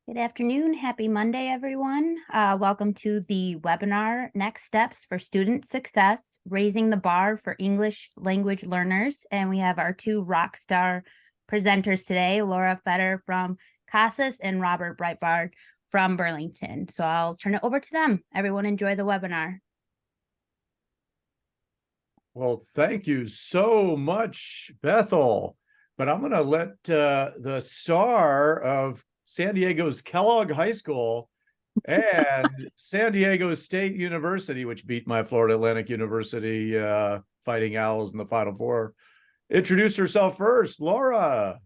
Good afternoon. Happy Monday, everyone. Welcome to the webinar, Next Steps for Student Success, Raising the Bar for English Language Learners. And we have our two rock star presenters today, Laura Fetter from CASAS and Robert Breitbard from Burlington. So I'll turn it over to them. Everyone enjoy the webinar. Well, thank you so much, Bethel. But I'm going to let the star of San Diego's Kellogg High School and San Diego State University, which beat my Florida Atlantic University Fighting Owls in the Final Four, introduce herself first. Laura.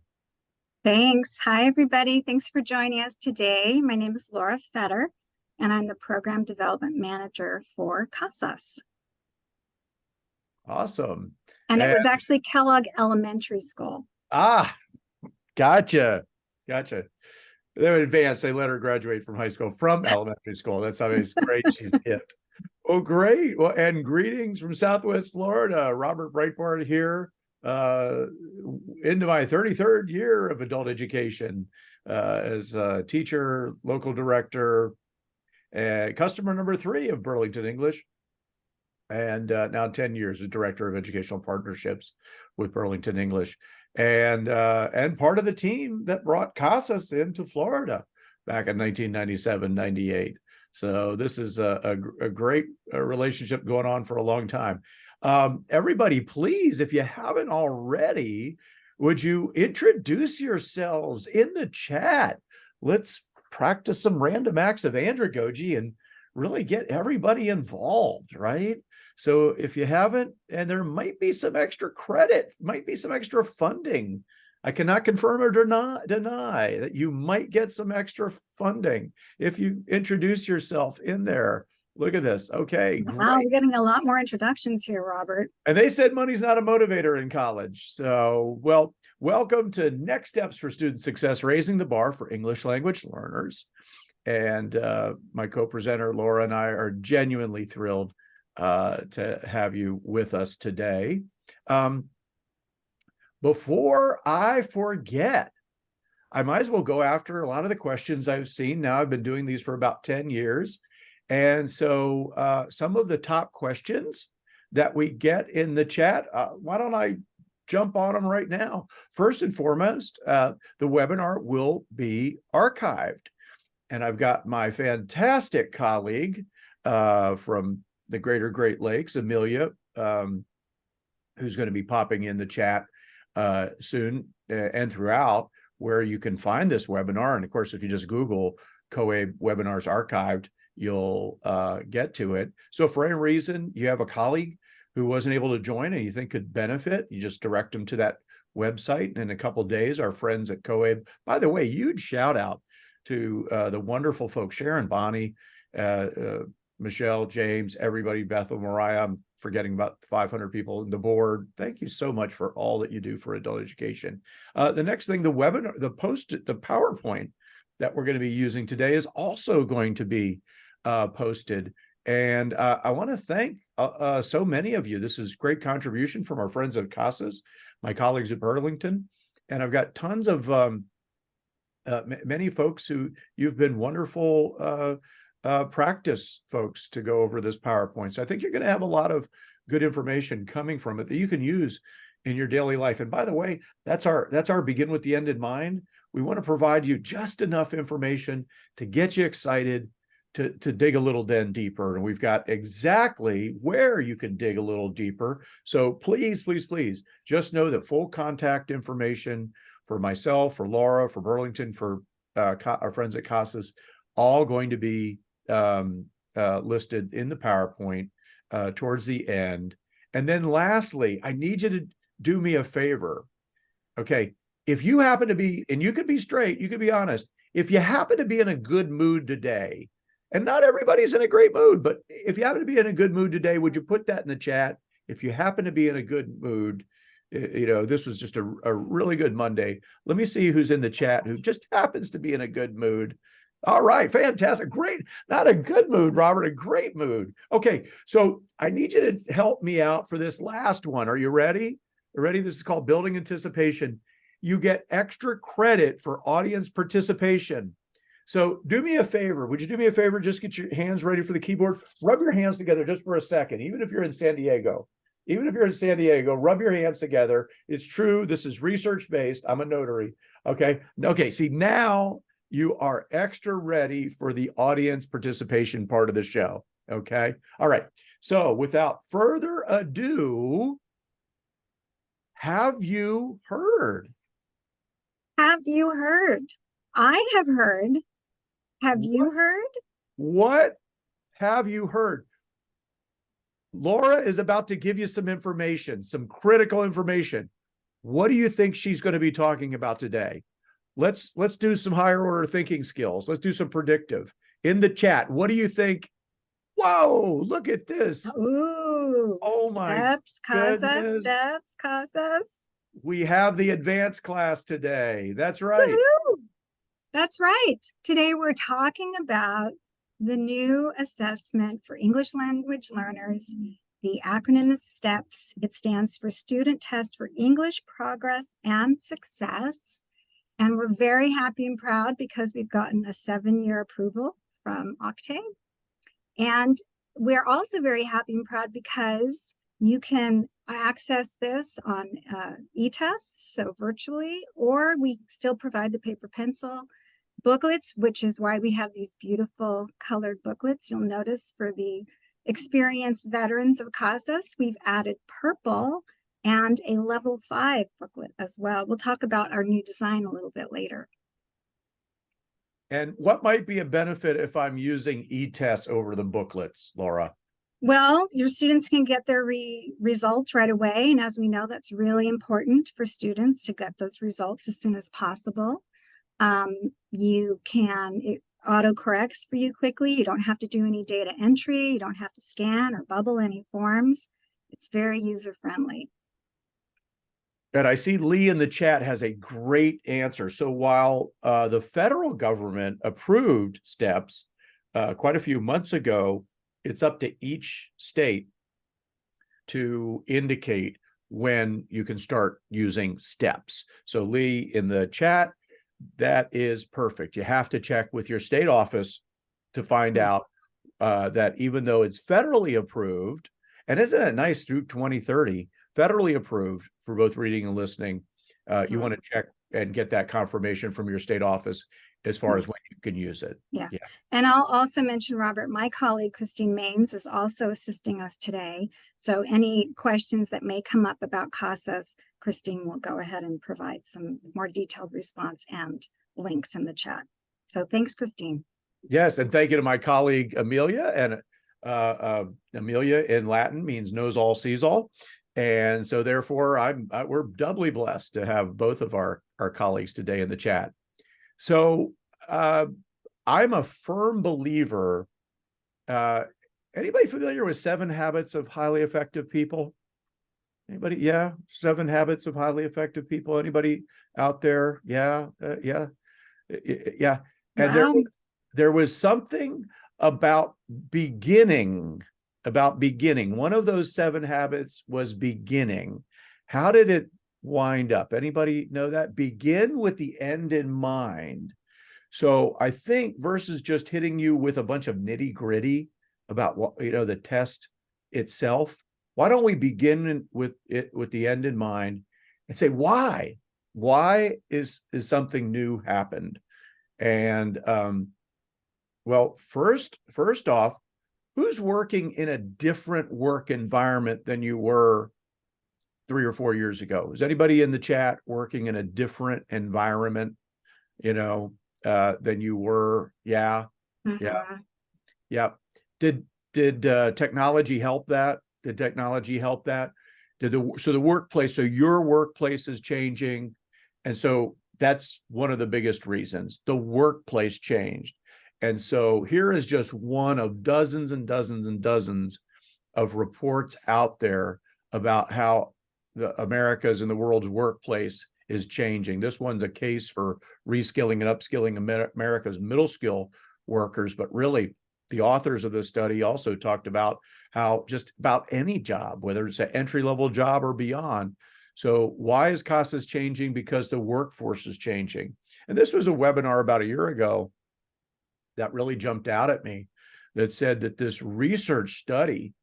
Thanks. Hi, everybody. Thanks for joining us today. My name is Laura Fetter, and I'm the Program Development Manager for CASAS. Awesome. And it was actually Kellogg Elementary School. Ah, gotcha. They're advanced. They let her graduate from high school from elementary school. That's always great. She's hit. Oh, great. Well, and greetings from Southwest Florida. Robert Breitbard here, into my 33rd year of adult education as a teacher, local director, customer number 3 of Burlington English, and now 10 years as director of educational partnerships with Burlington English. And part of the team that brought CASAS into Florida back in 1997, 98. So this is a great relationship going on for a long time. Everybody, please, if you haven't already, would you introduce yourselves in the chat? Let's practice some random acts of andragogy and really get everybody involved, right? So if you haven't, and there might be some extra credit, might be some extra funding. I cannot confirm or deny that you might get some extra funding if you introduce yourself in there. Look at this. Okay, wow, great. we're getting a lot more introductions here, Robert. And they said money's not a motivator in college. So, well, welcome to Next Steps for Student Success, Raising the Bar for English Language Learners. And my co-presenter, Laura, and I are genuinely thrilled to have you with us today. Before I forget, I might as well go after a lot of the questions I've seen. Now I've been doing these for about 10 years. And so some of the top questions that we get in the chat, why don't I jump on them right now? First and foremost, the webinar will be archived. And I've got my fantastic colleague from the Greater Great Lakes, Amelia, who's going to be popping in the chat soon and throughout, where you can find this webinar. And of course, if you just Google COABE webinars archived, you'll get to it. So if for any reason you have a colleague who wasn't able to join and you think could benefit, you just direct them to that website. And in a couple of days, our friends at COABE, by the way, huge shout out to the wonderful folks, Sharon, Bonnie, Michelle, James, everybody, Bethel, Mariah. I'm forgetting about 500 people in the board. Thank you so much for all that you do for adult education. The next thing, the webinar, the PowerPoint that we're going to be using today is also going to be posted. And I want to thank so many of you. This is great contribution from our friends at CASAS, my colleagues at Burlington. And I've got tons of many folks who you've been wonderful practice folks to go over this PowerPoint. So I think you're going to have a lot of good information coming from it that you can use in your daily life. And by the way, that's our begin with the end in mind. We want to provide you just enough information to get you excited to dig a little then deeper. And we've got exactly where you can dig a little deeper. So please, please, please just know that full contact information for myself, for Laura, for Burlington, for our friends at CASAS, all going to be listed in the PowerPoint towards the end. And then lastly, I need you to do me a favor. Okay, if you happen to be, and you could be straight, you could be honest, if you happen to be in a good mood today, and not everybody's in a great mood, but if you happen to be in a good mood today, would you put that in the chat? If you happen to be in a good mood, you know, this was just a really good Monday. Let me see who's in the chat who just happens to be in a good mood. All right, fantastic, great. Not a good mood, Robert, a great mood. Okay, so I need you to help me out for this last one. Are you ready? Ready? This is called Building Anticipation. You get extra credit for audience participation. So do me a favor. Would you do me a favor? Just get your hands ready for the keyboard. Rub your hands together just for a second, even if you're in San Diego. Even if you're in San Diego, rub your hands together. It's true. This is research-based. I'm a notary. Okay. Okay. See, now you are extra ready for the audience participation part of the show. Okay. All right. So without further ado, have you heard? Have you heard? I have heard. Have you heard? What have you heard? Laura is about to give you some information, some critical information. What do you think she's going to be talking about today? Let's do some higher order thinking skills. Let's do some predictive. In the chat, what do you think? Whoa, look at this. Ooh, Oh my steps, CASAS, goodness. steps, CASAS. We have the advanced class today. That's right. Woohoo! That's right. Today we're talking about the new assessment for English language learners. The acronym is STEPS. It stands for Student Test for English Progress and Success. And we're very happy and proud because we've gotten a 7-year approval from Octave. And we're also very happy and proud because you can access this on e-tests, so virtually, or we still provide the paper pencil booklets, which is why we have these beautiful colored booklets. You'll notice for the experienced veterans of CASAS, we've added purple and a level 5 booklet as well. We'll talk about our new design a little bit later. And what might be a benefit if I'm using e-tests over the booklets, Laura? Well, your students can get their results right away. And as we know, that's really important for students to get those results as soon as possible. It auto-corrects for you quickly. You don't have to do any data entry. You don't have to scan or bubble any forms. It's very user-friendly. And I see Lee in the chat has a great answer. So while the federal government approved STEPS quite a few months ago, it's up to each state to indicate when you can start using STEPS. So Lee in the chat, that is perfect. You have to check with your state office to find out that even though it's federally approved, and isn't it nice through 2030, federally approved for both reading and listening, you want to check and get that confirmation from your state office as far as when you can use it. Yeah. And I'll also mention, Robert, my colleague, Christine Maines, is also assisting us today. So any questions that may come up about CASAS, Christine will go ahead and provide some more detailed response and links in the chat. So thanks, Christine. Yes, and thank you to my colleague, Amelia. And Amelia in Latin means knows all, sees all. And so therefore, we're doubly blessed to have both of our colleagues today in the chat. So I'm a firm believer. Anybody familiar with 7 Habits of Highly Effective People? Anybody? Yeah, 7 Habits of Highly Effective People. Anybody out there? Yeah, yeah. And Wow. there was something about beginning. One of those 7 habits was beginning. How did it wind up? Anybody know that? Begin with the end in mind. So I think versus just hitting you with a bunch of nitty gritty about what, the test itself, why don't we begin with it with the end in mind and say, why is something new happened? And well, first off, who's working in a different work environment than you were 3 or 4 years ago? Is anybody in the chat working in a different environment, than you were? Yeah. Yeah. Did technology help that? Did technology help that? So the workplace, so your workplace is changing. And so that's one of the biggest reasons. The workplace changed. And so here is just one of dozens and dozens and dozens of reports out there about how the America's and the world's workplace is changing. This one's a case for reskilling and upskilling America's middle skill workers, but really the authors of this study also talked about how just about any job, whether it's an entry-level job or beyond. So why is CASAS changing? Because the workforce is changing. And this was a webinar about a year ago that really jumped out at me that said that this research study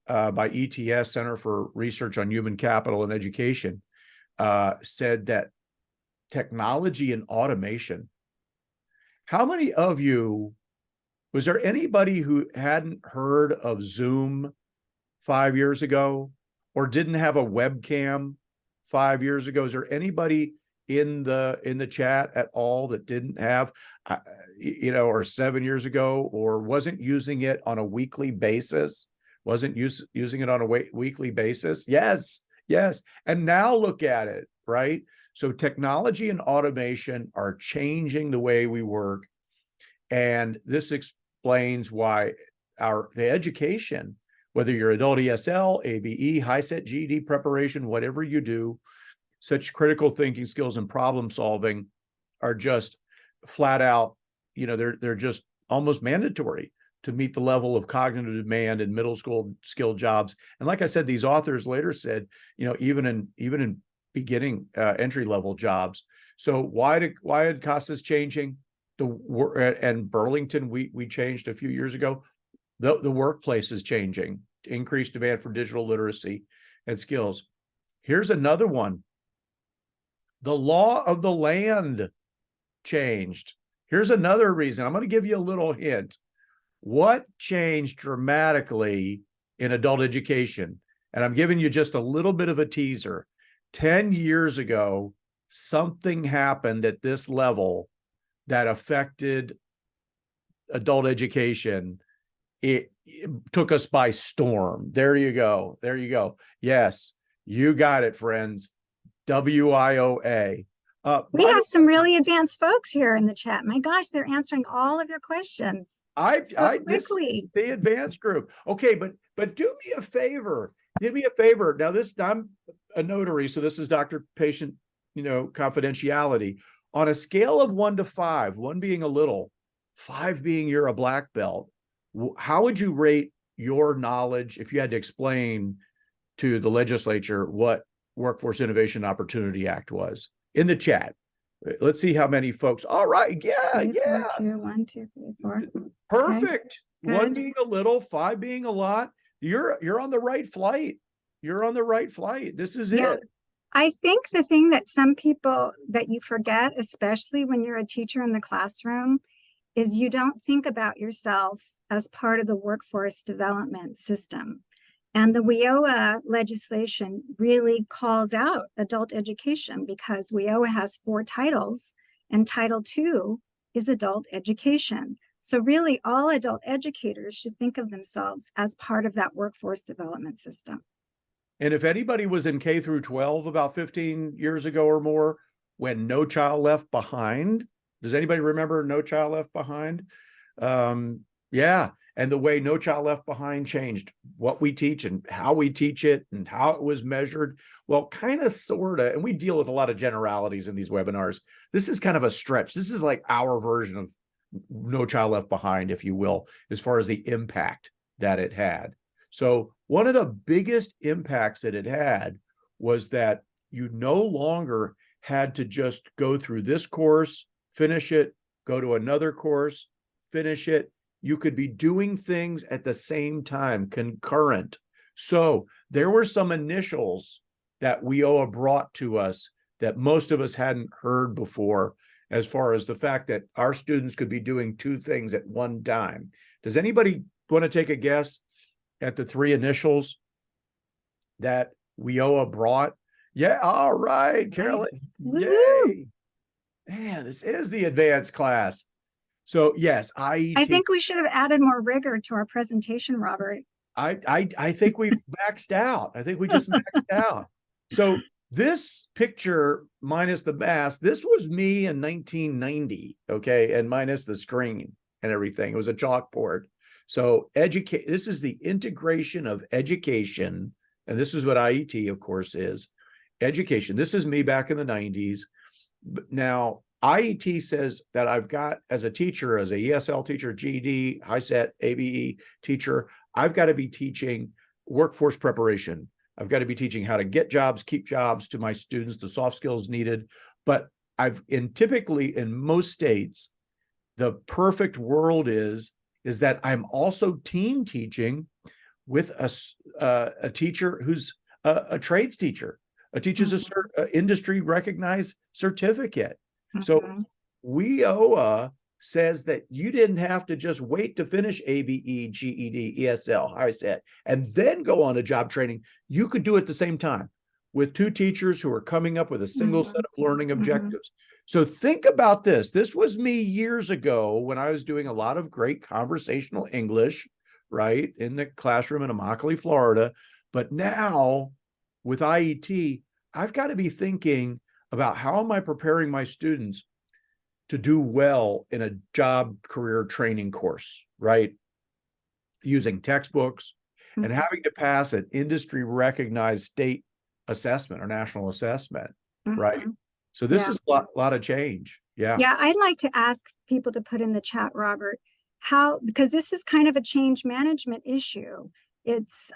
by ETS, Center for Research on Human Capital and Education, said that technology and automation. How many of you, was there anybody who hadn't heard of Zoom 5 years ago or didn't have a webcam 5 years ago? Is there anybody in the chat at all that didn't have, or 7 years ago, or wasn't using it on a weekly basis? Wasn't using it on a weekly basis? Yes. And now look at it, right? So technology and automation are changing the way we work. And this explains why the education, whether you're adult ESL, ABE, HiSET, GED preparation, whatever you do, such critical thinking skills and problem solving are just flat out, they're just almost mandatory to meet the level of cognitive demand in middle school skill jobs. And like I said, these authors later said, even in beginning entry level jobs. So why did CASAS changing? And Burlington, we changed a few years ago. The workplace is changing, increased demand for digital literacy and skills. Here's another one. The law of the land changed. Here's another reason. I'm going to give you a little hint. What changed dramatically in adult education? And I'm giving you just a little bit of a teaser. 10 years ago, something happened at this level that affected adult education. It took us by storm. There you go. Yes, you got it, friends. WIOA. We have some really advanced folks here in the chat. My gosh, they're answering all of your questions. This is the advanced group. Okay, but do me a favor. Do me a favor. Now, I'm a notary, so this is doctor-patient, confidentiality. On a scale of 1 to 5, 1 being a little, 5 being you're a black belt, how would you rate your knowledge if you had to explain to the legislature what Workforce Innovation Opportunity Act was? In the chat. Let's see how many folks. All right. Yeah. 4, 2, 1, 2, 3, 4. Perfect. Okay. 1 being a little, 5 being a lot. You're on the right flight. You're on the right flight. This is it. I think the thing that some people that you forget, especially when you're a teacher in the classroom, is you don't think about yourself as part of the workforce development system. And the WIOA legislation really calls out adult education because WIOA has 4 titles and Title II is adult education. So really all adult educators should think of themselves as part of that workforce development system. And if anybody was in K through 12 about 15 years ago or more, when No Child Left Behind, does anybody remember No Child Left Behind? Yeah. And the way No Child Left Behind changed what we teach and how we teach it and how it was measured. Well, kind of, sort of, and we deal with a lot of generalities in these webinars. This is kind of a stretch. This is like our version of No Child Left Behind, if you will, as far as the impact that it had. So one of the biggest impacts that it had was that you no longer had to just go through this course, finish it, go to another course, finish it. You could be doing things at the same time, concurrent. So there were some initials that WIOA brought to us that most of us hadn't heard before, as far as the fact that our students could be doing 2 things at one time. Does anybody want to take a guess at the 3 initials that WIOA brought? Yeah, all right, Carolyn. Yay. Man, this is the advanced class. So yes, IET. I think we should have added more rigor to our presentation, Robert. I think we've maxed out. I think we just maxed out. So this picture minus the mask, this was me in 1990, okay, and minus the screen and everything. It was a chalkboard. So this is the integration of education, and this is what IET, of course, is. Education. This is me back in the 90s. Now, IET says that I've got, as a teacher, as a ESL teacher, GED, HiSET, ABE teacher, I've got to be teaching workforce preparation. I've got to be teaching how to get jobs, keep jobs to my students, the soft skills needed. But typically in most states, the perfect world is that I'm also team teaching with a teacher who's a trades teacher. A teacher's a industry recognized certificate. So WIOA says that you didn't have to just wait to finish ABE, GED, ESL, ISET, and then go on to job training. You could do it at the same time with two teachers who are coming up with a single set of learning objectives. So think about this. This was me years ago when I was doing a lot of great conversational English, right, in the classroom in Immokalee, Florida. But now with IET, I've got to be thinking about how am I preparing my students to do well in a job career training course, right? Using textbooks and having to pass an industry recognized state assessment or national assessment, right? So this is a lot of change. Yeah. Yeah, I'd like to ask people to put in the chat, Robert, because this is kind of a change management issue. It's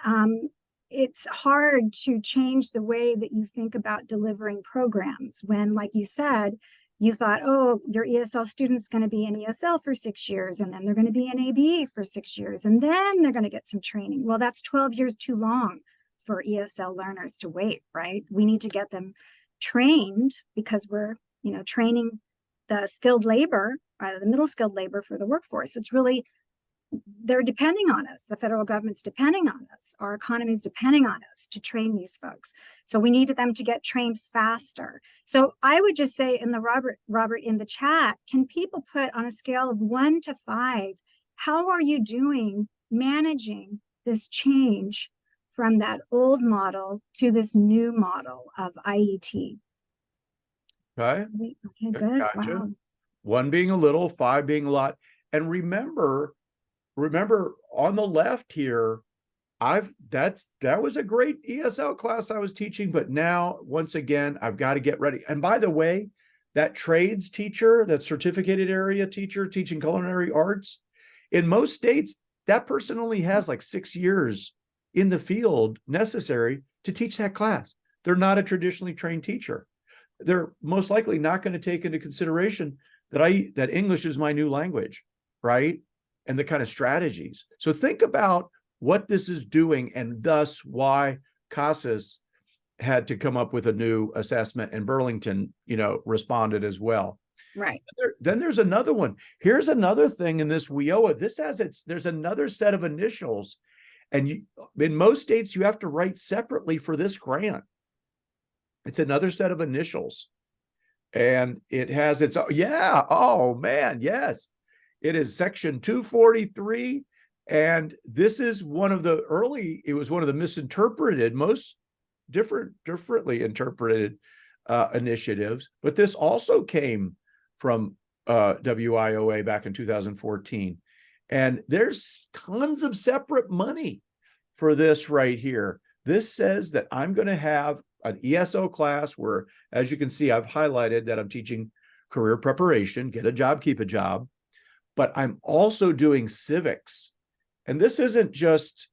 hard to change the way that you think about delivering programs when, like you said, you thought, oh, your ESL student's going to be in ESL for 6 years, and then they're going to be in ABE for 6 years, and then they're going to get some training. Well, that's 12 years too long for ESL learners to wait, right? We need to get them trained because we're, training the skilled labor, the middle skilled labor for the workforce. It's really, they're depending on us. The federal government's depending on us. Our economy is depending on us to train these folks. So we need them to get trained faster. So I would just say in the Robert in the chat, can people put on a scale of 1 to 5, how are you doing managing this change from that old model to this new model of IET? Okay. Okay, good. Gotcha. Wow. 1 being a little, 5 being a lot. And remember on the left here, that was a great ESL class I was teaching, but now once again, I've got to get ready. And by the way, that trades teacher, that certificated area teacher teaching culinary arts, in most states, that person only has like 6 years in the field necessary to teach that class. They're not a traditionally trained teacher. They're most likely not going to take into consideration that English is my new language, right? And the kind of strategies. So think about what this is doing and thus why CASAS had to come up with a new assessment, and Burlington, responded as well. Right. Then there's another one. Here's another thing in this WIOA. There's another set of initials. And in most states, you have to write separately for this grant. It's another set of initials. And it has its, oh man, yes. It is section 243. And this is it was one of the misinterpreted, most differently interpreted initiatives. But this also came from WIOA back in 2014. And there's tons of separate money for this right here. This says that I'm going to have an ESO class where, as you can see, I've highlighted that I'm teaching career preparation, get a job, keep a job, but I'm also doing civics. And this isn't just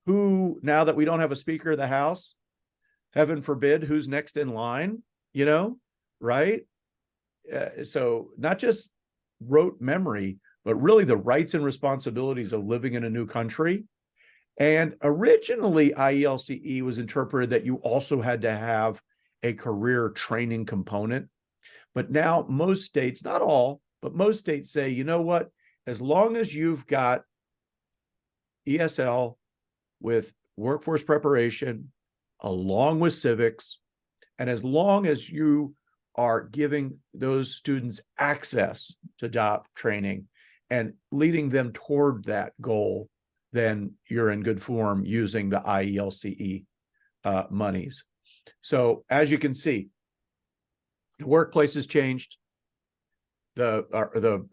now that we don't have a Speaker of the House, heaven forbid, who's next in line, right? So not just rote memory, but really the rights and responsibilities of living in a new country. And originally, IELCE was interpreted that you also had to have a career training component. But now most states, not all, but most states say, you know what, as long as you've got ESL with workforce preparation, along with civics, and as long as you are giving those students access to job training and leading them toward that goal, then you're in good form using the IELCE monies. So as you can see, the workplace has changed. The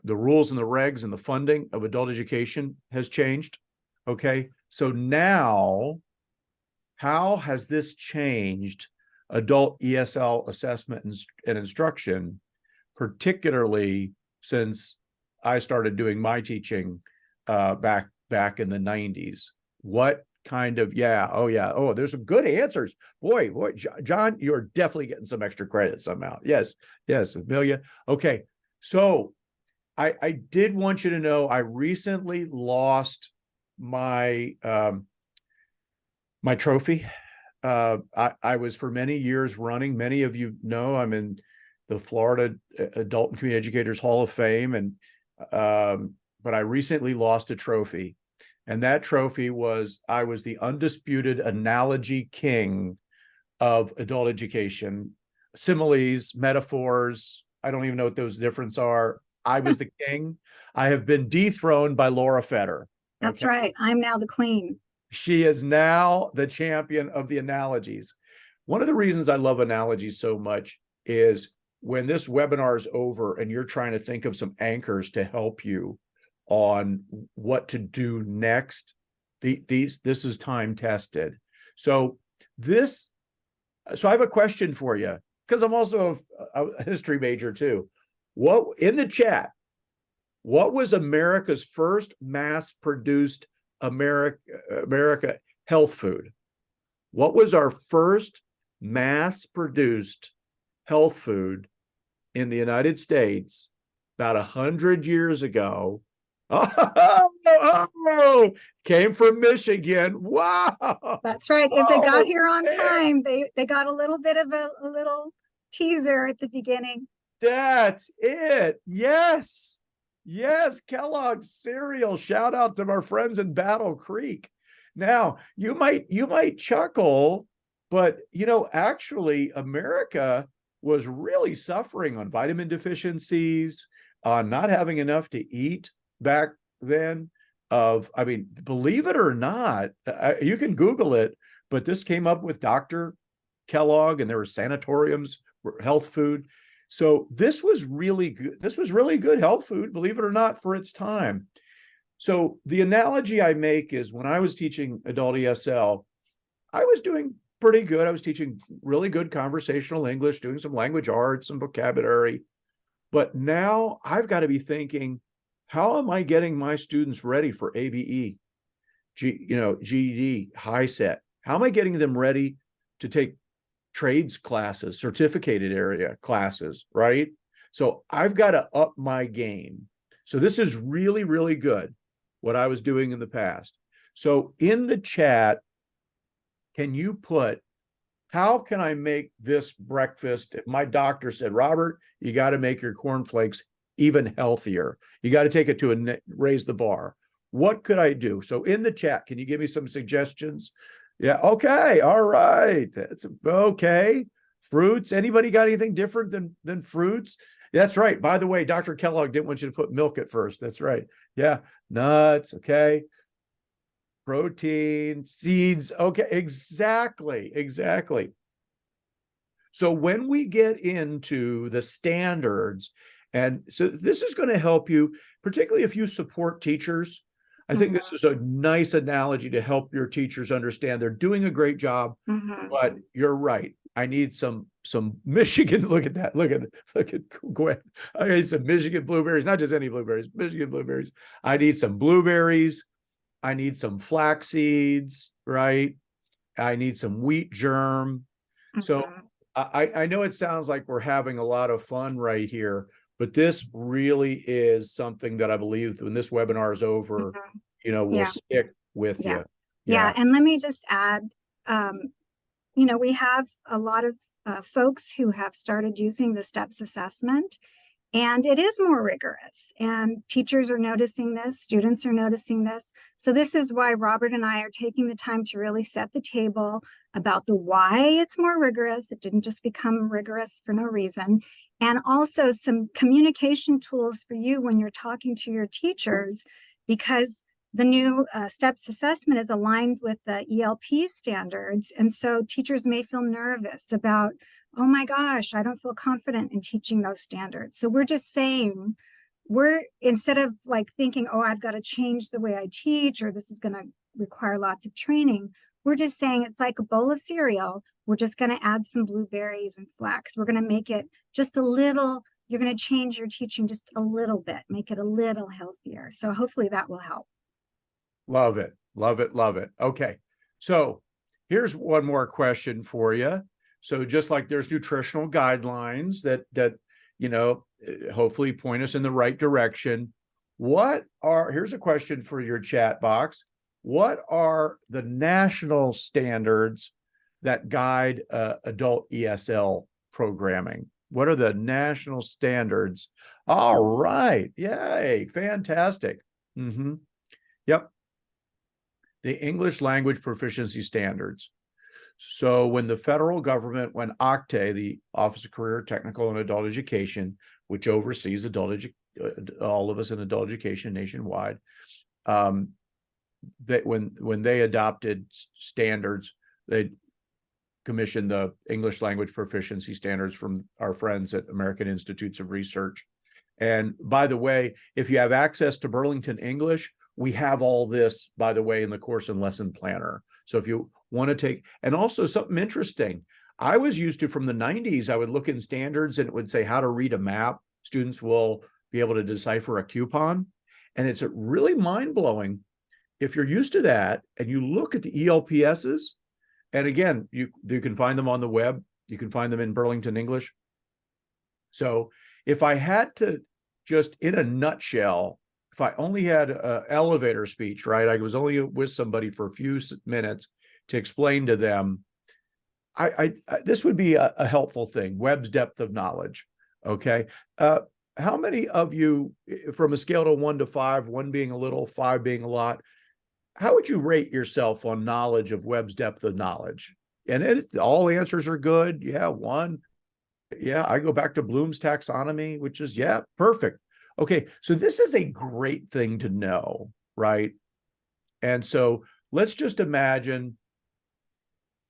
rules and the regs and the funding of adult education has changed. Okay, so now how has this changed adult ESL assessment and instruction, particularly since I started doing my teaching back in the 90s? What kind of, there's some good answers. Boy, John, you're definitely getting some extra credit somehow. Yes, Amelia. Okay, so I did want you to know I recently lost my my trophy. I was for many years running. Many of you know I'm in the Florida Adult and Community Educators Hall of Fame, and but I recently lost a trophy, and that trophy was I was the undisputed analogy king of adult education. Similes, metaphors. I don't even know what those differences are. I was the king. I have been dethroned by Laura Fetter. That's Okay. right. I'm now the queen. She is now the champion of the analogies. One of the reasons I love analogies so much is when this webinar is over and you're trying to think of some anchors to help you on what to do next, this is time tested. So I have a question for you, because I'm also a history major too. What in the chat, what was America's first mass-produced America health food? What was our first mass-produced health food in the United States about 100 years ago? Oh, came from Michigan. Wow. That's right. If they got Oh, here on man. time, they got a little bit of a little teaser at the beginning. That's it. Yes. Yes, Kellogg's cereal. Shout out to our friends in Battle Creek. Now, you might chuckle, but actually America was really suffering on vitamin deficiencies, on not having enough to eat back then. Believe it or not, you can Google it, but this came up with Dr. Kellogg, and there were sanatoriums, health food. So this was really good. This was really good health food, believe it or not, for its time. So the analogy I make is when I was teaching adult ESL, I was doing pretty good. I was teaching really good conversational English, doing some language arts and vocabulary. But now I've got to be thinking, how am I getting my students ready for ABE, GED, high set? How am I getting them ready to take trades classes, certificated area classes, right? So I've got to up my game. So this is really, really good, what I was doing in the past. So in the chat, can you put, how can I make this breakfast? If my doctor said, Robert, you got to make your cornflakes even healthier. You got to take it to raise the bar. What could I do? So in the chat, can you give me some suggestions? Yeah. Okay. All right. That's okay. Fruits. Anybody got anything different than fruits? That's right. By the way, Dr. Kellogg didn't want you to put milk at first. That's right. Yeah. Nuts. Okay. Protein, seeds. Okay. Exactly. So when we get into the standards, and so this is going to help you, particularly if you support teachers. I think this is a nice analogy to help your teachers understand they're doing a great job, but you're right. I need some Michigan. Look at that. Look at Gwen. I need some Michigan blueberries, not just any blueberries, Michigan blueberries. I need some blueberries. I need some flax seeds, right? I need some wheat germ. So I know it sounds like we're having a lot of fun right here, but this really is something that I believe when this webinar is over, will stick with you. Yeah. And let me just add, we have a lot of folks who have started using the STEPS assessment, and it is more rigorous, and teachers are noticing this, students are noticing this. So this is why Robert and I are taking the time to really set the table about the why it's more rigorous. It didn't just become rigorous for no reason. And also some communication tools for you when you're talking to your teachers, because the new STEPS assessment is aligned with the ELP standards. And so teachers may feel nervous about, oh my gosh, I don't feel confident in teaching those standards. So we're just saying, instead of like thinking, oh, I've got to change the way I teach, or this is going to require lots of training, we're just saying it's like a bowl of cereal. We're just going to add some blueberries and flax. We're going to make it just a little, you're going to change your teaching just a little bit, make it a little healthier. So hopefully that will help. Love it. Okay. So here's one more question for you. So just like there's nutritional guidelines that hopefully point us in the right direction. Here's a question for your chat box. What are the national standards that guide adult ESL programming? What are the national standards? All right. Yay. Fantastic. Yep. The English language proficiency standards. So when the federal government, when OCTE, the Office of Career, Technical, and Adult Education, which oversees all of us in adult education nationwide, that when they adopted standards, they commissioned the English language proficiency standards from our friends at American Institutes of Research. And by the way, if you have access to Burlington English, we have all this, by the way, in the course and lesson planner. So if you want to take, and also something interesting, I was used to from the 90s, I would look in standards and it would say how to read a map. Students will be able to decipher a coupon. And it's really mind-blowing. If you're used to that and you look at the ELPSs, and again, you can find them on the web, you can find them in Burlington English. So if I had to just in a nutshell, if I only had an elevator speech, right? I was only with somebody for a few minutes to explain to them, this would be a helpful thing, Webb's depth of knowledge, okay? How many of you, from a scale of 1 to 5, 1 being a little, 5 being a lot, how would you rate yourself on knowledge of Webb's depth of knowledge? And all answers are good. Yeah, 1. Yeah, I go back to Bloom's taxonomy, which is, yeah, perfect. Okay, so this is a great thing to know, right? And so let's just imagine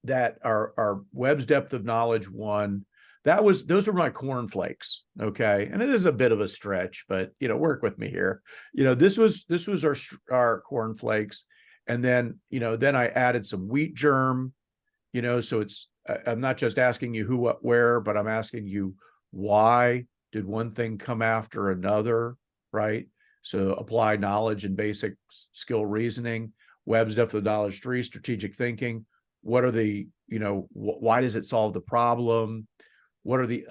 that our Webb's depth of knowledge 1, those are my cornflakes, okay? And it is a bit of a stretch, but work with me here. This was our cornflakes, and then then I added some wheat germ, so I'm not just asking you who, what, where, but I'm asking you why did one thing come after another, right? So apply knowledge and basic skill reasoning. Webb's depth of knowledge 3, strategic thinking. What are the, why does it solve the problem? What are the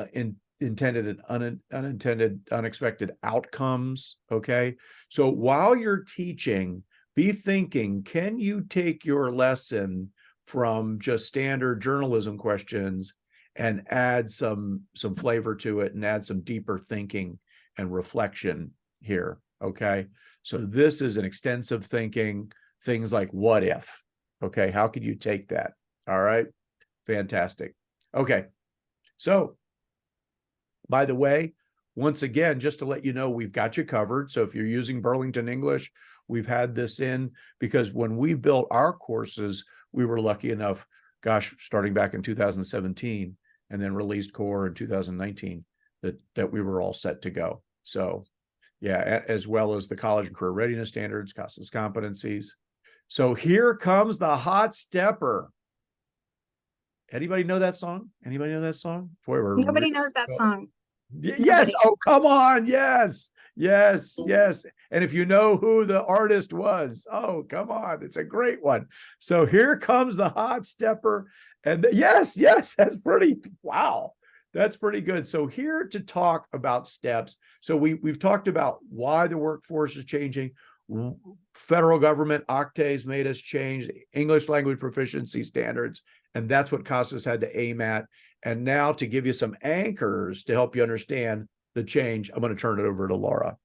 intended and unintended, unexpected outcomes? Okay. So while you're teaching, be thinking, can you take your lesson from just standard journalism questions and add some flavor to it and add some deeper thinking and reflection here? Okay. So this is an extensive thinking, things like what if? Okay. How could you take that? All right. Fantastic. Okay. So, by the way, once again, just to let you know, we've got you covered. So if you're using Burlington English, we've had this in because when we built our courses, we were lucky enough, starting back in 2017 and then released core in 2019, that we were all set to go. So yeah, as well as the college and career readiness standards, CASAS competencies. So here comes the hot stepper. Anybody know that song? Anybody know that song? Boy, Nobody knows that song. Yes. Nobody. Oh, come on. Yes. Yes. Yes. And if you know who the artist was, oh, come on. It's a great one. So here comes the hot stepper. And yes, that's pretty, wow. That's pretty good. So here to talk about steps. So we've talked about why the workforce is changing. Federal government, OCTA's made us change English language proficiency standards. And that's what CASAS had to aim at. And now to give you some anchors to help you understand the change, I'm going to turn it over to Laura.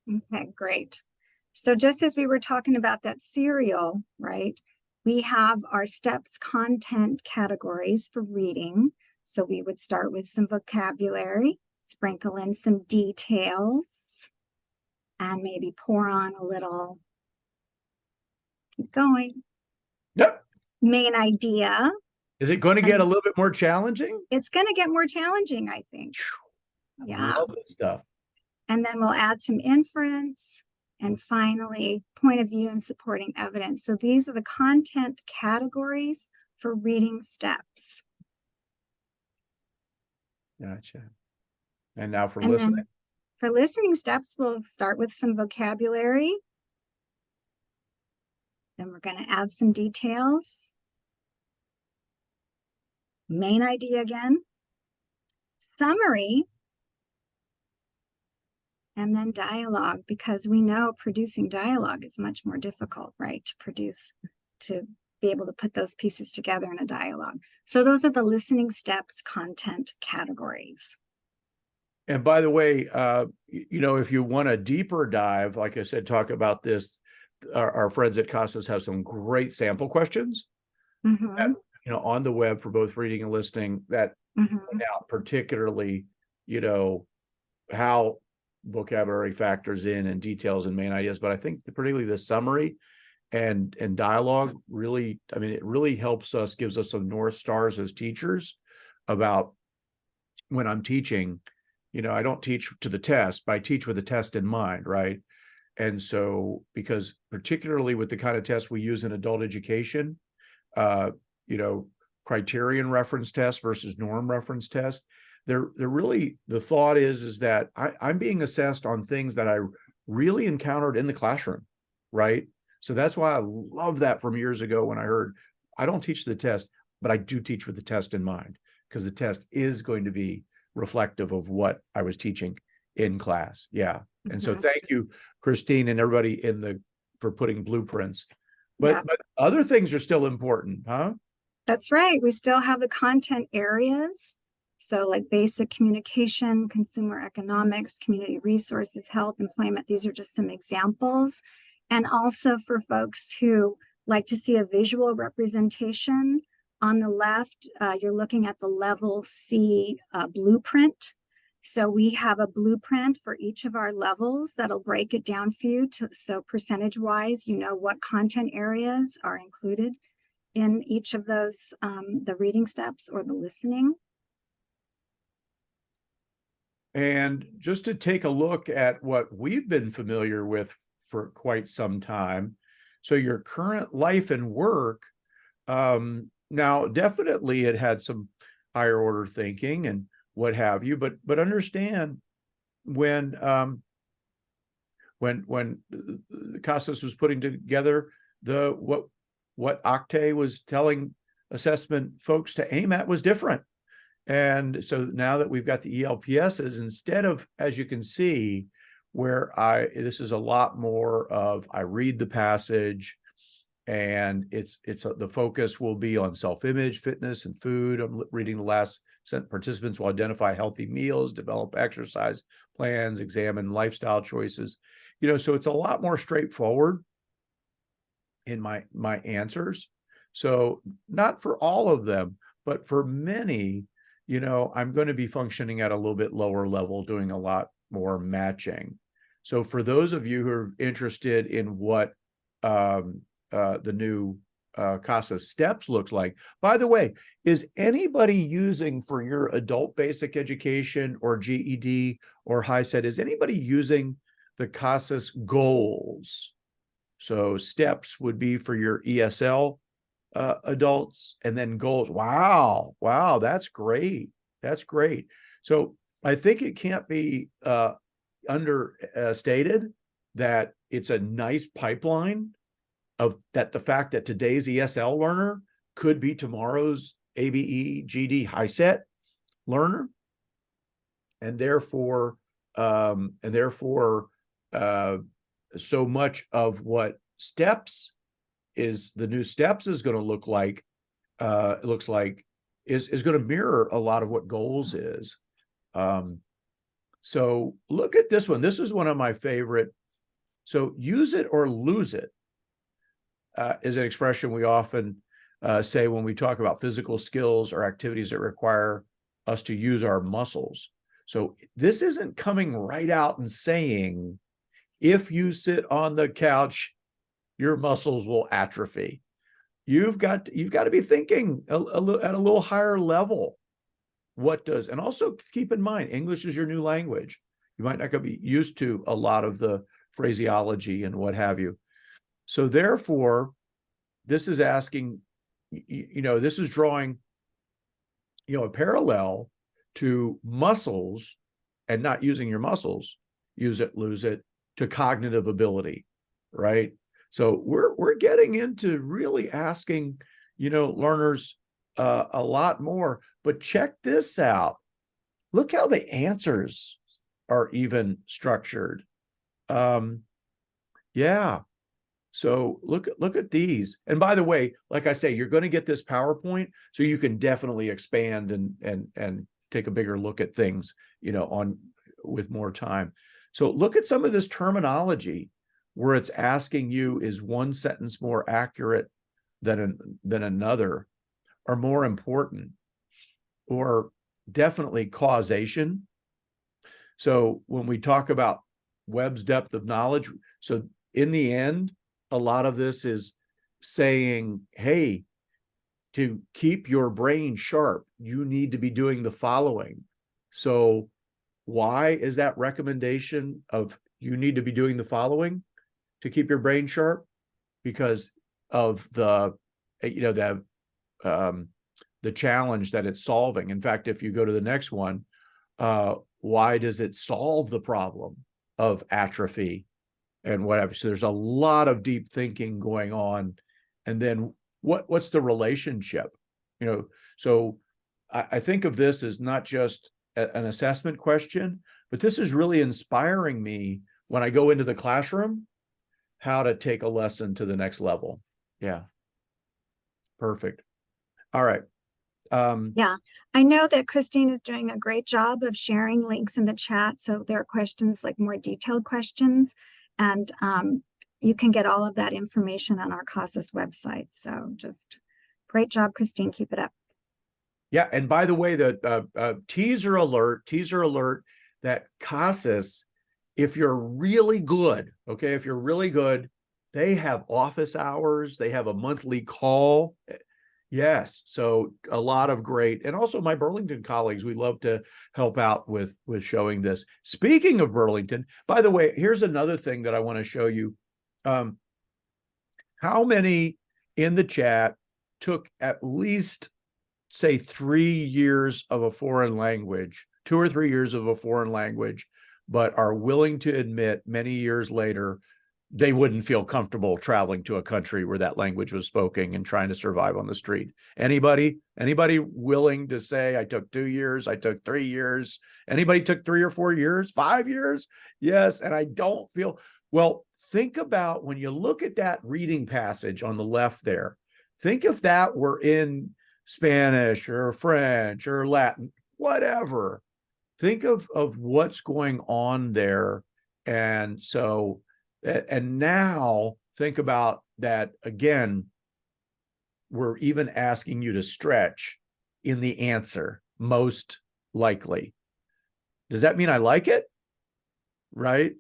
Okay, great. So just as we were talking about that serial, right, we have our steps content categories for reading. So we would start with some vocabulary, sprinkle in some details, and maybe pour on a little, keep going. Yep. Main idea. Is it going to get a little bit more challenging? It's going to get more challenging, I think. Yeah. I love this stuff. And then we'll add some inference and finally point of view and supporting evidence. So these are the content categories for reading steps. Gotcha. And now for listening? For listening steps, we'll start with some vocabulary. Then we're going to add some details. Main idea again. Summary. and then dialogue, because we know producing dialogue is much more difficult, right? To be able to put those pieces together in a dialogue. So those are the listening steps content categories. And by the way, if you want a deeper dive, like I said, talk about this, our friends at CASAS have some great sample questions that, on the web for both reading and listening that point out particularly, how vocabulary factors in and details and main ideas. But I think particularly the summary and dialogue really, it really helps us, gives us some North Stars as teachers about when I'm teaching. I don't teach to the test, but I teach with a test in mind, right? And so, because particularly with the kind of tests we use in adult education, criterion reference test versus norm reference test, they're really, the thought is that I'm being assessed on things that I really encountered in the classroom, right? So that's why I love that from years ago when I heard, I don't teach the test, but I do teach with the test in mind, because the test is going to be reflective of what I was teaching in class. Yeah. And so thank you, Christine, and everybody for putting blueprints. But other things are still important, huh? That's right. We still have the content areas. So like basic communication, consumer economics, community resources, health, employment. These are just some examples. And also for folks who like to see a visual representation, on the left, you're looking at the level C blueprint. So we have a blueprint for each of our levels that'll break it down for you. So percentage-wise, what content areas are included in each of those, the reading steps or the listening. And just to take a look at what we've been familiar with for quite some time. So your current life and work, now definitely it had some higher order thinking and what have you, but understand when CASAS was putting together what Octave was telling assessment folks to aim at was different. And so now that we've got the ELPSs, instead of, as you can see, where this is a lot more of, I read the passage, and the focus will be on self-image, fitness, and food. I'm reading the last sentence. Participants will identify healthy meals, develop exercise plans, examine lifestyle choices. So it's a lot more straightforward in my answers. So not for all of them, but for many, I'm going to be functioning at a little bit lower level, doing a lot more matching. So for those of you who are interested in what the new CASAS STEPS looks like. By the way, is anybody using for your adult basic education or GED or HiSET, is anybody using the CASAS goals? So STEPS would be for your ESL adults, and then goals. Wow, that's great. That's great. So I think it can't be understated that it's a nice pipeline of that. The fact that today's ESL learner could be tomorrow's ABE, GD, HiSET learner, and therefore, so much of what STEPS is, the new STEPS is going to look like, it looks like is going to mirror a lot of what goals is. So look at this one. This is one of my favorite. So use it or lose it is an expression we often say when we talk about physical skills or activities that require us to use our muscles. So this isn't coming right out and saying, if you sit on the couch, your muscles will atrophy. You've got to be thinking at a little higher level. And also keep in mind, English is your new language. You might not be used to a lot of the phraseology and what have you. So therefore, this is asking, this is drawing, a parallel to muscles and not using your muscles, use it, lose it, to cognitive ability, right? So we're getting into really asking, learners a lot more. But check this out. Look how the answers are even structured. Yeah. So look at these. And by the way, like I say, you're going to get this PowerPoint, so you can definitely expand and take a bigger look at things, on with more time. So look at some of this terminology where it's asking you, is one sentence more accurate than another, or more important, or definitely causation. So when we talk about Webb's depth of knowledge, so in the end, a lot of this is saying, hey, to keep your brain sharp, you need to be doing the following. So why is that recommendation of you need to be doing the following to keep your brain sharp? Because of the challenge that it's solving. In fact, if you go to the next one, why does it solve the problem of atrophy and whatever? So there's a lot of deep thinking going on. And then what's the relationship? So I think of this as not just an assessment question, but this is really inspiring me when I go into the classroom, how to take a lesson to the next level. Yeah. Perfect. All right. Yeah, I know that Christine is doing a great job of sharing links in the chat. So there are questions, like more detailed questions, and you can get all of that information on our CASAS website. So just great job, Christine. Keep it up. Yeah. And by the way, the teaser alert that CASAS, if you're really good, okay, if you're really good, they have office hours, they have a monthly call. Yes. So a lot of great, and also my Burlington colleagues, we love to help out with showing this. Speaking of Burlington, by the way, here's another thing that I want to show you. How many in the chat took at least, say, 3 years of a foreign language, 2 or 3 years of a foreign language, but are willing to admit many years later they wouldn't feel comfortable traveling to a country where that language was spoken and trying to survive on the street? Anybody willing to say, I took 2 years, I took 3 years? Anybody took 3 or 4 years, 5 years? Yes. And I don't feel, well, think about when you look at that reading passage on the left there, think if that were in Spanish or French or Latin, whatever. Think of what's going on there. And so, and now think about that again, we're even asking you to stretch in the answer, most likely. Does that mean I like it? Right?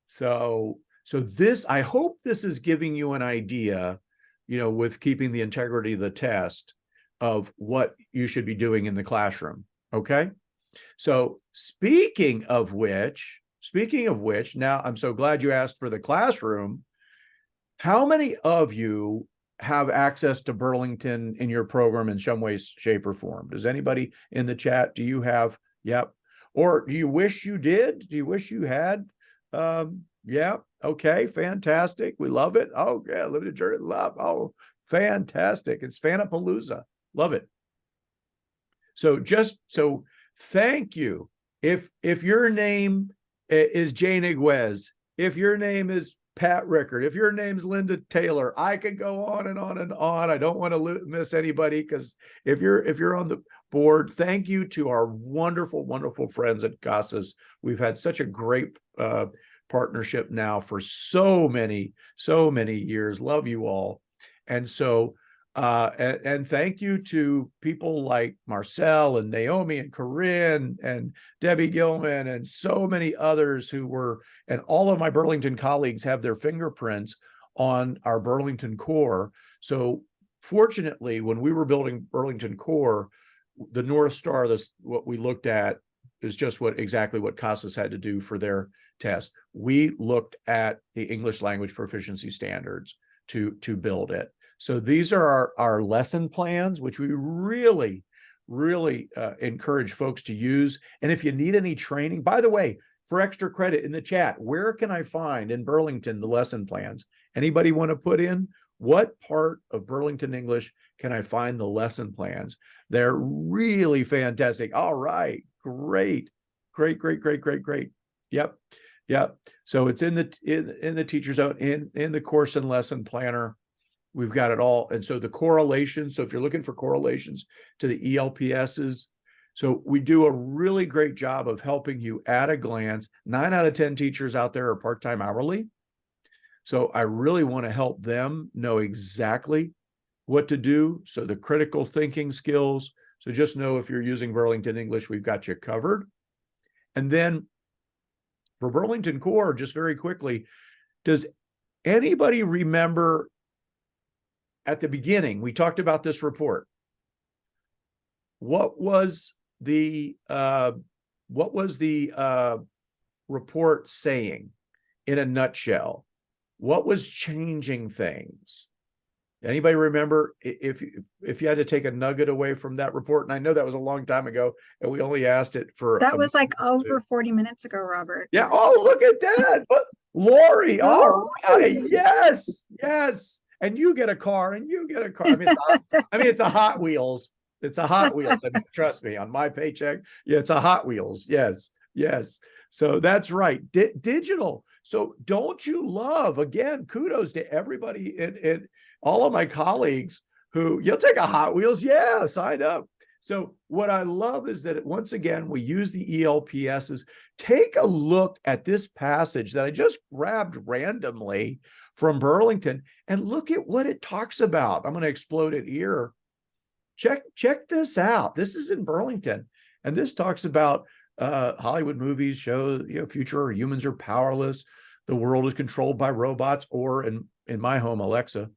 So this, I hope this is giving you an idea, with keeping the integrity of the test, of what you should be doing in the classroom. Okay. So speaking of which, now I'm so glad you asked for the classroom. How many of you have access to Burlington in your program in some way, shape, or form? Does anybody in the chat, do you have? Yep. Or do you wish you did? Do you wish you had? Yeah. Okay. Fantastic. We love it. Oh, yeah. Limited journey. Love. Oh, fantastic. It's Fanapalooza. Love it. So thank you. If your name is Jane Iguez, if your name is Pat Rickard, if your name's Linda Taylor, I could go on and on and on. I don't want to miss anybody, because if you're on the board, thank you to our wonderful, wonderful friends at CASAS. We've had such a great partnership now for so many years. Love you all. And so and thank you to people like Marcel and Naomi and Corinne and Debbie Gilman and so many others who were, and all of my Burlington colleagues have their fingerprints on our Burlington core. So fortunately, when we were building Burlington core, the North Star, what we looked at is just exactly what CASAS had to do for their test. We looked at the English language proficiency standards to build it. So these are our lesson plans, which we really encourage folks to use. And if you need any training, by the way, for extra credit in the chat, where can I find in Burlington the lesson plans? Anybody want to put in what part of Burlington English can I find the lesson plans? They're really fantastic. All right, great. Great, great, great, great, great. Yep. Yep. So it's in the teacher zone, in the course and lesson planner. We've got it all. And so the correlations, so if you're looking for correlations to the ELPSs, so we do a really great job of helping you at a glance. 9 out of 10 teachers out there are part-time hourly. So I really want to help them know exactly what to do. So the critical thinking skills. So just know if you're using Burlington English, we've got you covered. And then for Burlington Core, just very quickly, does anybody remember at the beginning, we talked about this report. What was the report saying in a nutshell? What was changing things? Anybody remember if you had to take a nugget away from that report? And I know that was a long time ago, and we only asked it for That was like over 40 minutes ago, Robert. Yeah. Oh, look at that. But Lori, all right. Yes. Yes. And you get a car, and you get a car. I mean, it's a Hot Wheels. It's a Hot Wheels. I mean, trust me, on my paycheck, yeah, it's a Hot Wheels. Yes. Yes. So that's right. Digital. So don't you love, again, kudos to everybody and all of my colleagues who, you'll take a Hot Wheels. Yeah, sign up. So what I love is that once again, we use the ELPSs. Take a look at this passage that I just grabbed randomly from Burlington and look at what it talks about. I'm going to explode it here. Check this out. This is in Burlington. And this talks about Hollywood movies show, future where humans are powerless. The world is controlled by robots, or in my home, Alexa.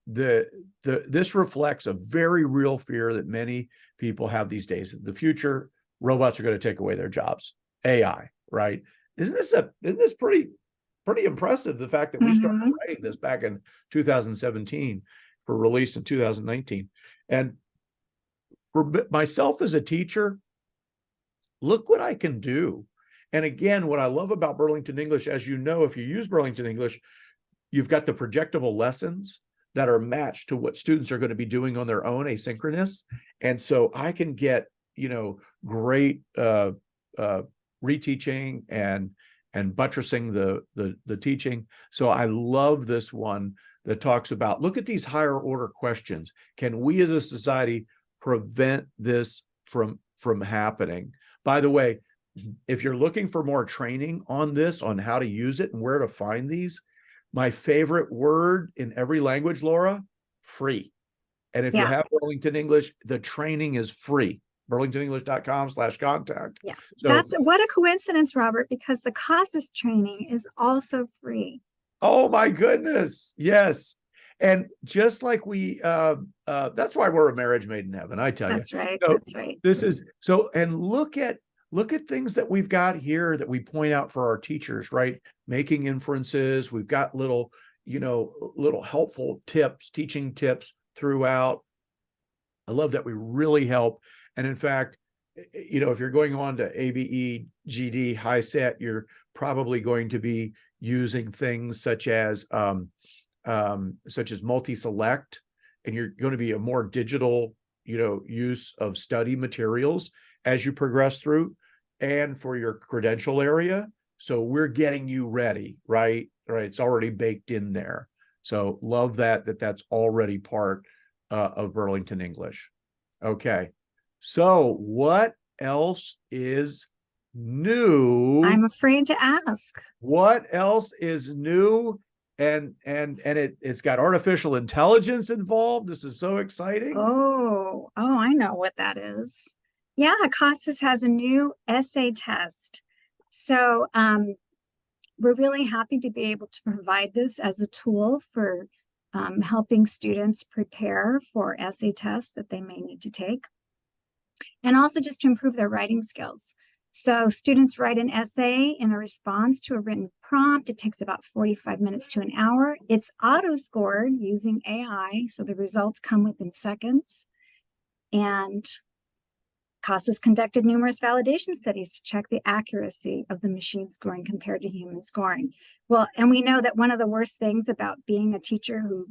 This reflects a very real fear that many people have these days. The future, robots are going to take away their jobs. AI, right? Isn't this pretty impressive? The fact that we started writing this back in 2017 for release in 2019. And for myself as a teacher, look what I can do. And again, what I love about Burlington English, as you know, if you use Burlington English, you've got the projectable lessons that are matched to what students are going to be doing on their own, asynchronous. And so I can get, great reteaching and buttressing the teaching. So I love this one that talks about, look at these higher order questions. Can we as a society prevent this from happening? By the way, if you're looking for more training on this, on how to use it and where to find these, my favorite word in every language, Laura, free. And if you have Burlington English, the training is free. burlingtonenglish.com/contact. Yeah, so, that's what a coincidence, Robert, because the CASAS training is also free. Oh my goodness. Yes. And just like that's why we're a marriage made in heaven, I tell you. That's right. So that's right. This is so, and look at things that we've got here that we point out for our teachers, right? Making inferences. We've got little helpful tips, teaching tips throughout. I love that we really help. And in fact, if you're going on to ABE, GD, high set, you're probably going to be using things such as multi-select, and you're going to be a more digital, use of study materials as you progress through, and for your credential area. So we're getting you ready, right? Right. It's already baked in there. So love that's already part of Burlington English. Okay. So what else is new? I'm afraid to ask. What else is new? And it's got artificial intelligence involved. This is so exciting. Oh, I know what that is. Yeah, CASAS has a new essay test. So we're really happy to be able to provide this as a tool for helping students prepare for essay tests that they may need to take, and also just to improve their writing skills. So students write an essay in a response to a written prompt. It takes about 45 minutes to an hour. It's auto-scored using AI, so the results come within seconds. And CASAS conducted numerous validation studies to check the accuracy of the machine scoring compared to human scoring. Well, and we know that one of the worst things about being a teacher who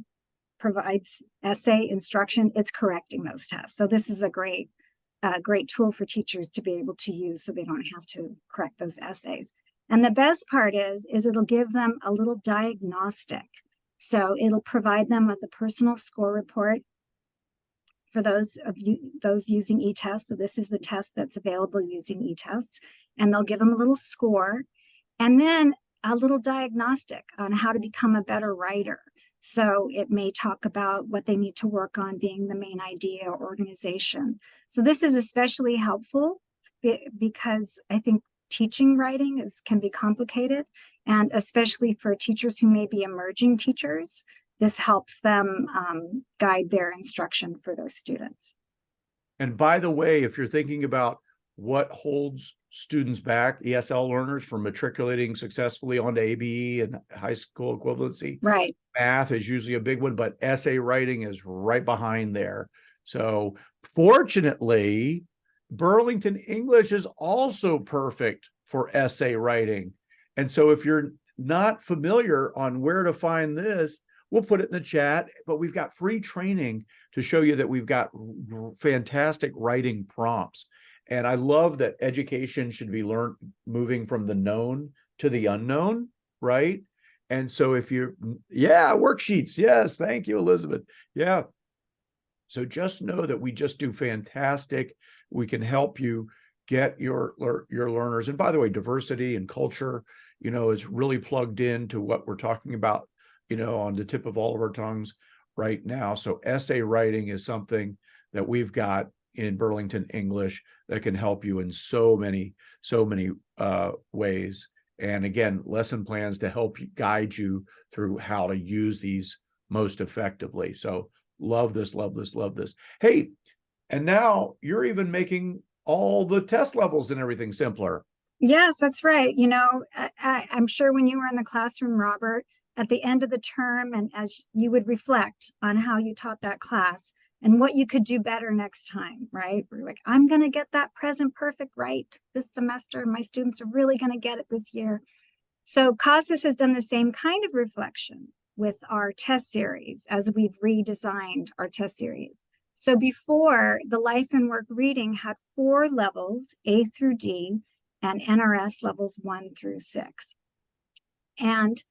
provides essay instruction, it's correcting those tests. So this is a great a great tool for teachers to be able to use so they don't have to correct those essays. And the best part is it'll give them a little diagnostic. So it'll provide them with a personal score report for those of you using eTest. So this is the test that's available using eTest, and they'll give them a little score and then a little diagnostic on how to become a better writer. So it may talk about what they need to work on being the main idea or organization. So this is especially helpful because I think teaching writing can be complicated, and especially for teachers who may be emerging teachers, this helps them guide their instruction for their students. And by the way, if you're thinking about what holds students back, ESL learners, from matriculating successfully onto ABE and high school equivalency, right? Math is usually a big one, but essay writing is right behind there. So fortunately, Burlington English is also perfect for essay writing. And so if you're not familiar on where to find this, we'll put it in the chat, but we've got free training to show you that we've got fantastic writing prompts. And I love that education should be learned moving from the known to the unknown, right? And so if you're, worksheets. Yes. Thank you, Elizabeth. Yeah. So just know that we just do fantastic. We can help you get your learners. And by the way, diversity and culture, is really plugged into what we're talking about, on the tip of all of our tongues right now. So essay writing is something that we've got in Burlington English that can help you in so many ways. And again, lesson plans to help you guide you through how to use these most effectively. So love this, love this, love this. Hey, and now you're even making all the test levels and everything simpler. Yes, that's right. I'm sure when you were in the classroom, Robert, at the end of the term, and as you would reflect on how you taught that class and what you could do better next time, right? We're like, I'm going to get that present perfect right this semester. My students are really going to get it this year. So CASAS has done the same kind of reflection with our test series as we've redesigned our test series. So before, the life and work reading had 4 levels, A through D, and NRS levels 1 through 6. And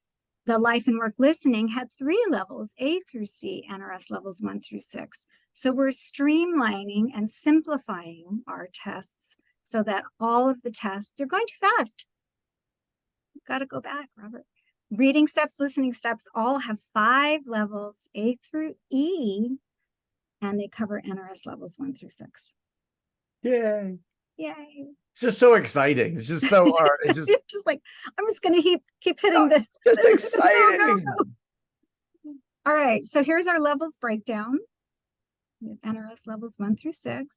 the life and work listening had 3 levels, A through C, NRS levels 1 through 6. So we're streamlining and simplifying our tests so that all of the tests, they're going too fast. You've got to go back, Robert. Reading steps, listening steps all have 5 levels, A through E, and they cover NRS levels 1 through 6. Yay. Yay. It's just so exciting. It's just so hard. It's just like, I'm just going to keep hitting this. Just exciting. No. All right. So here's our levels breakdown. We have NRS levels 1 through 6.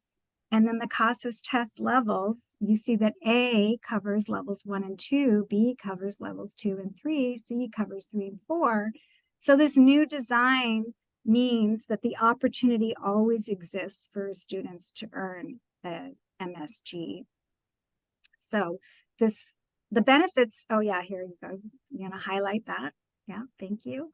And then the CASAS test levels, you see that A covers levels 1 and 2, B covers levels 2 and 3, C covers 3 and 4. So this new design means that the opportunity always exists for students to earn a MSG. So the benefits, oh yeah, here you go. You're gonna highlight that. Yeah, thank you.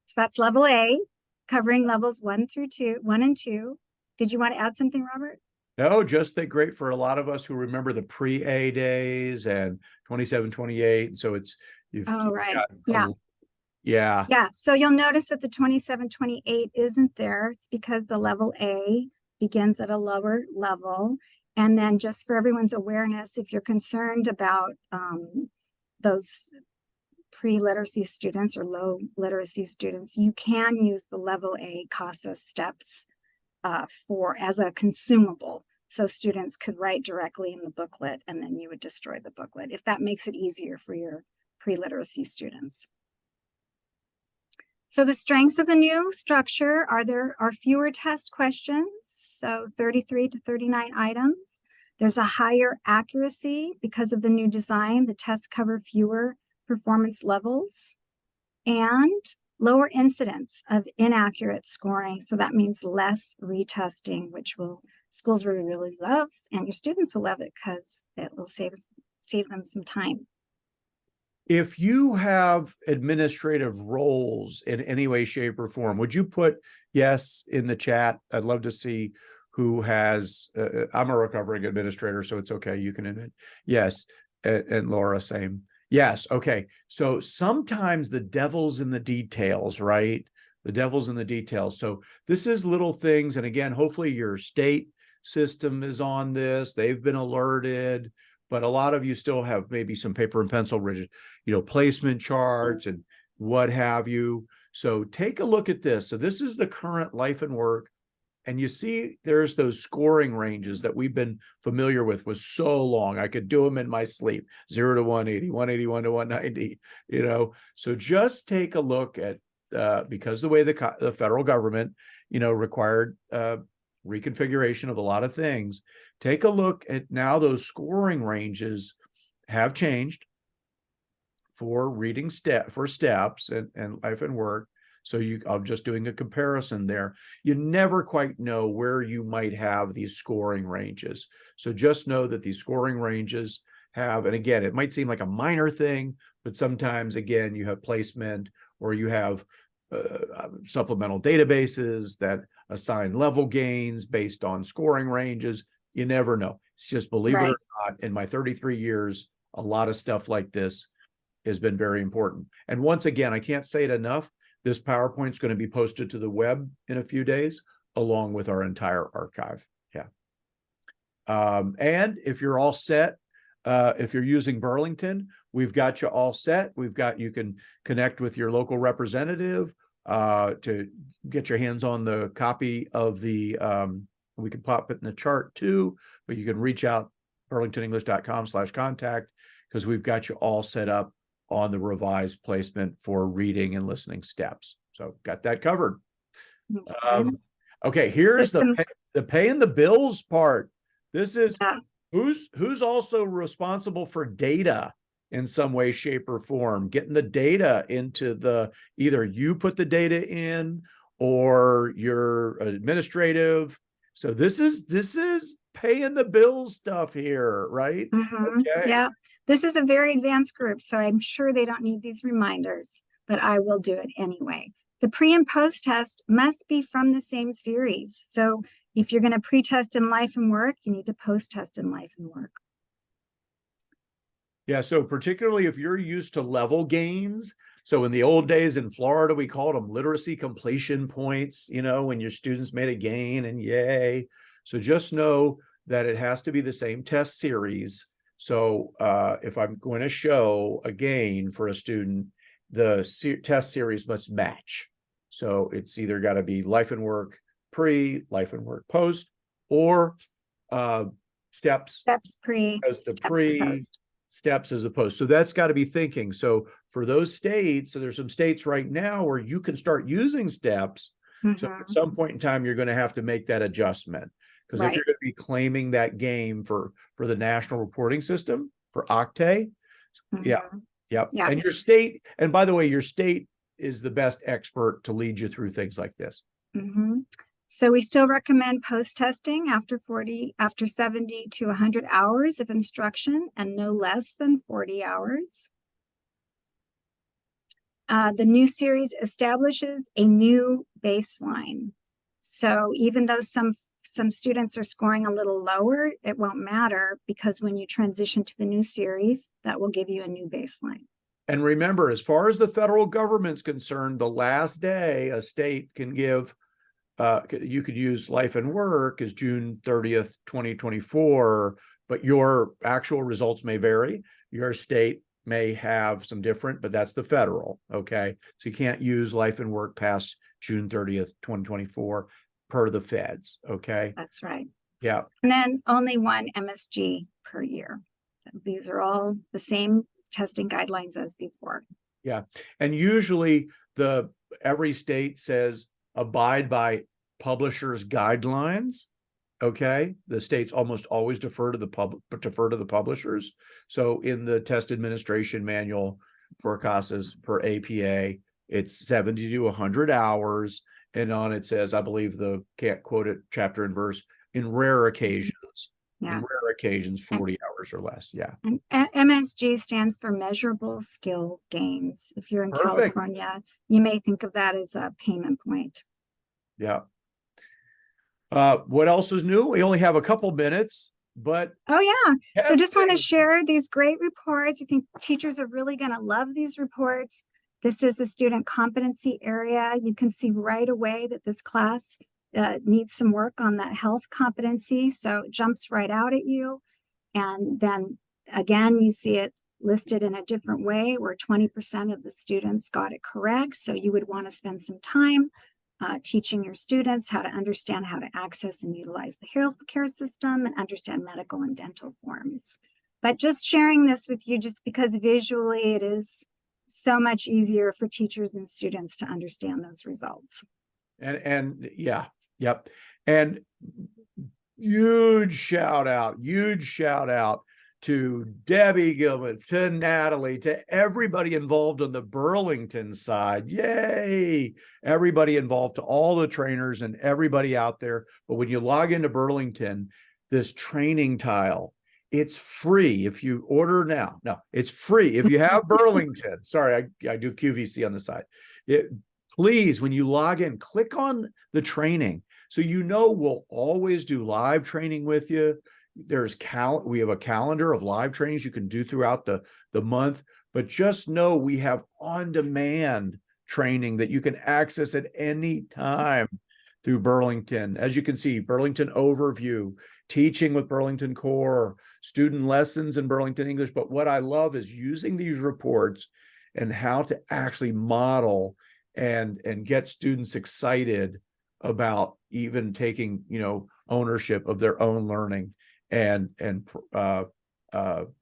So that's level A, covering levels 1 and 2. Did you want to add something, Robert? No, just that great for a lot of us who remember the pre-A days and 27, 28. So Right. Yeah. Yeah. Yeah. So you'll notice that the 27, 28 isn't there. It's because the level A begins at a lower level. And then just for everyone's awareness, if you're concerned about those pre-literacy students or low literacy students, you can use the level A CASAS steps as a consumable. So students could write directly in the booklet and then you would destroy the booklet if that makes it easier for your pre-literacy students. So the strengths of the new structure there are fewer test questions, so 33 to 39 items. There's a higher accuracy because of the new design. The tests cover fewer performance levels and lower incidence of inaccurate scoring. So that means less retesting, which schools will really love, and your students will love it because it will save them some time. if you have administrative roles in any way, shape, or form, would you put yes in the chat? I'd love to see who has, I'm a recovering administrator, so it's okay. You can admit yes. And Laura, same. Yes. Okay. So sometimes the devil's in the details, right? The devil's in the details. So this is little things. And again, hopefully your state system is on this. They've been alerted, but a lot of you still have maybe some paper and pencil rigid, placement charts and what have you. So take a look at this. So this is the current life and work. And you see, there's those scoring ranges that we've been familiar with so long. I could do them in my sleep, 0 to 180, 181 to 190, So just take a look at, because the way the federal government, required reconfiguration of a lot of things, take a look at now those scoring ranges have changed for reading steps and life and work. So I'm just doing a comparison there. You never quite know where you might have these scoring ranges. So just know that these scoring ranges have, and again, it might seem like a minor thing, but sometimes, again, you have placement or you have supplemental databases that assign level gains based on scoring ranges. You never know. It's just, believe it or not, in my 33 years, a lot of stuff like this has been very important. And once again, I can't say it enough. This PowerPoint is going to be posted to the web in a few days, along with our entire archive. Yeah. And if you're all set, if you're using Burlington, we've got you all set. You can connect with your local representative to get your hands on the copy of the, we can pop it in the chart too, but you can reach out burlingtonenglish.com/contact, because we've got you all set up on the revised placement for reading and listening steps. So got that covered. Okay, here's the paying the bills part. This is who's also responsible for data in some way, shape, or form, getting the data into either you put the data in or your administrative. So this is paying the bills stuff here, right? Okay. Yeah, this is a very advanced group, so I'm sure they don't need these reminders, but I will do it anyway. The pre and post test must be from the same series. So if you're going to pre-test in life and work, you need to post-test in life and work. Yeah, so particularly if you're used to level gains. So in the old days in Florida, we called them literacy completion points, when your students made a gain, and yay. So just know that it has to be the same test series. So if I'm going to show a gain for a student, the test series must match. So it's either got to be life and work pre, life and work post, or steps pre as the pre, steps as opposed. So that's got to be thinking. So for those states, so there's some states right now where you can start using steps. So at some point in time, you're going to have to make that adjustment, because if you're going to be claiming that game for the national reporting system for Octave, yeah. And your state, and by the way, your state is the best expert to lead you through things like this. So we still recommend post-testing after 70 to 100 hours of instruction and no less than 40 hours. The new series establishes a new baseline. So even though some students are scoring a little lower, it won't matter, because when you transition to the new series, that will give you a new baseline. And remember, as far as the federal government's concerned, the last day a state can give, you could use life and work as June 30th, 2024, but your actual results may vary. Your state may have some different, but that's the federal, okay? So you can't use life and work past June 30th, 2024 per the feds, okay? That's right. Yeah. And then only one MSG per year. These are all the same testing guidelines as before. Yeah. And usually every state says abide by publishers' guidelines. Okay, the states almost always defer to the publishers. So in the test administration manual for CASAS per APA, it's 70 to 100 hours, and on it says, I believe can't quote it chapter and verse, in rare occasions, 40 hours. hours or less. Yeah. And MSG stands for measurable skill gains. If you're in Perfect. California, you may think of that as a payment point. Yeah. What else is new? We only have a couple minutes, but Oh yeah. So just want to testing. share these great reports. I think teachers are really going to love these reports. This is the student competency area. You can see right away that this class needs some work on that health competency. So it jumps right out at you. And then again, you see it listed in a different way where 20% of the students got it correct. So you would want to spend some time teaching your students how to understand how to access and utilize the healthcare system and understand medical and dental forms. But just sharing this with you just because visually it is so much easier for teachers and students to understand those results. And yeah, yep. And huge shout out to Debbie Gilman, to Natalie, to everybody involved on the Burlington side. Yay! Everybody involved, to all the trainers and everybody out there. But when you log into Burlington, this training tile, it's free if you order now. No, it's free if you have Burlington. Sorry, I do QVC on the side. Please, when you log in, click on the training. So you know we'll always do live training with you. We have a calendar of live trainings you can do throughout the month, but just know we have on-demand training that you can access at any time through Burlington. As you can see, Burlington Overview, teaching with Burlington Core, student lessons in Burlington English. But what I love is using these reports and how to actually model and get students excited about even taking, ownership of their own learning and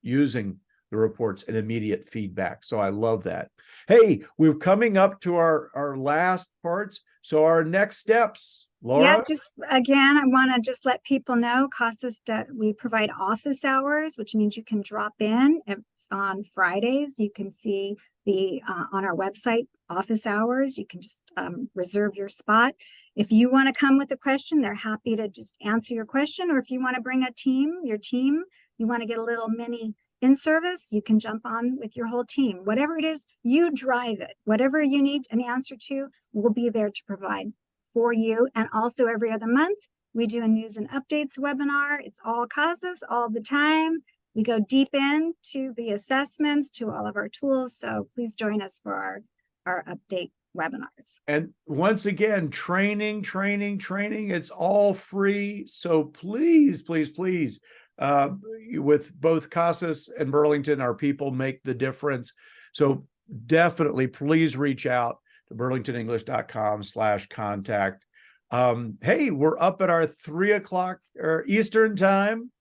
using the reports and immediate feedback. So I love that. Hey, we're coming up to our last parts. So our next steps, Laura. Yeah, just again, I want to just let people know CASAS that we provide office hours, which means you can drop in. It's on Fridays. You can see the on our website office hours. You can just reserve your spot. If you want to come with a question, they're happy to just answer your question. Or if you want to bring your team, you want to get a little mini in-service, you can jump on with your whole team. Whatever it is, you drive it. Whatever you need an answer to, we'll be there to provide for you. And also every other month, we do a news and updates webinar. It's all CASAS all the time. We go deep into the assessments, to all of our tools. So please join us for our update webinars. And once again, training, it's all free. So please, with both CASAS and Burlington, our people make the difference. So definitely, please reach out to burlingtonenglish.com/contact. Hey, we're up at our 3:00 Eastern time.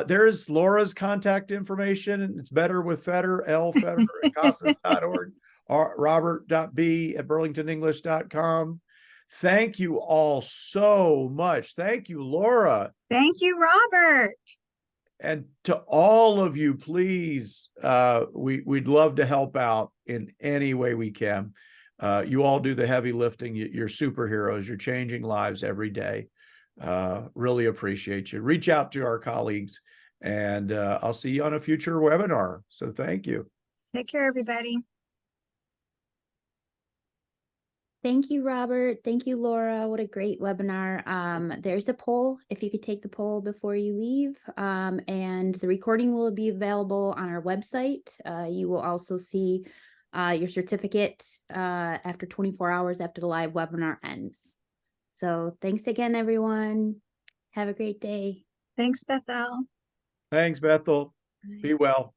There's Laura's contact information, and it's better with Fetter, Fetter at CASAS.org. Robert.b@burlingtonenglish.com. Thank you all so much. Thank you, Laura. Thank you, Robert. And to all of you, please, we'd love to help out in any way we can. You all do the heavy lifting. You're superheroes. You're changing lives every day. Really appreciate you. Reach out to our colleagues, and I'll see you on a future webinar. So thank you. Take care, everybody. Thank you, Robert. Thank you, Laura. What a great webinar. There's a poll if you could take the poll before you leave. And the recording will be available on our website. You will also see your certificate after 24 hours after the live webinar ends. So thanks again, everyone. Have a great day. Thanks, Bethel. Thanks, Bethel. Be well.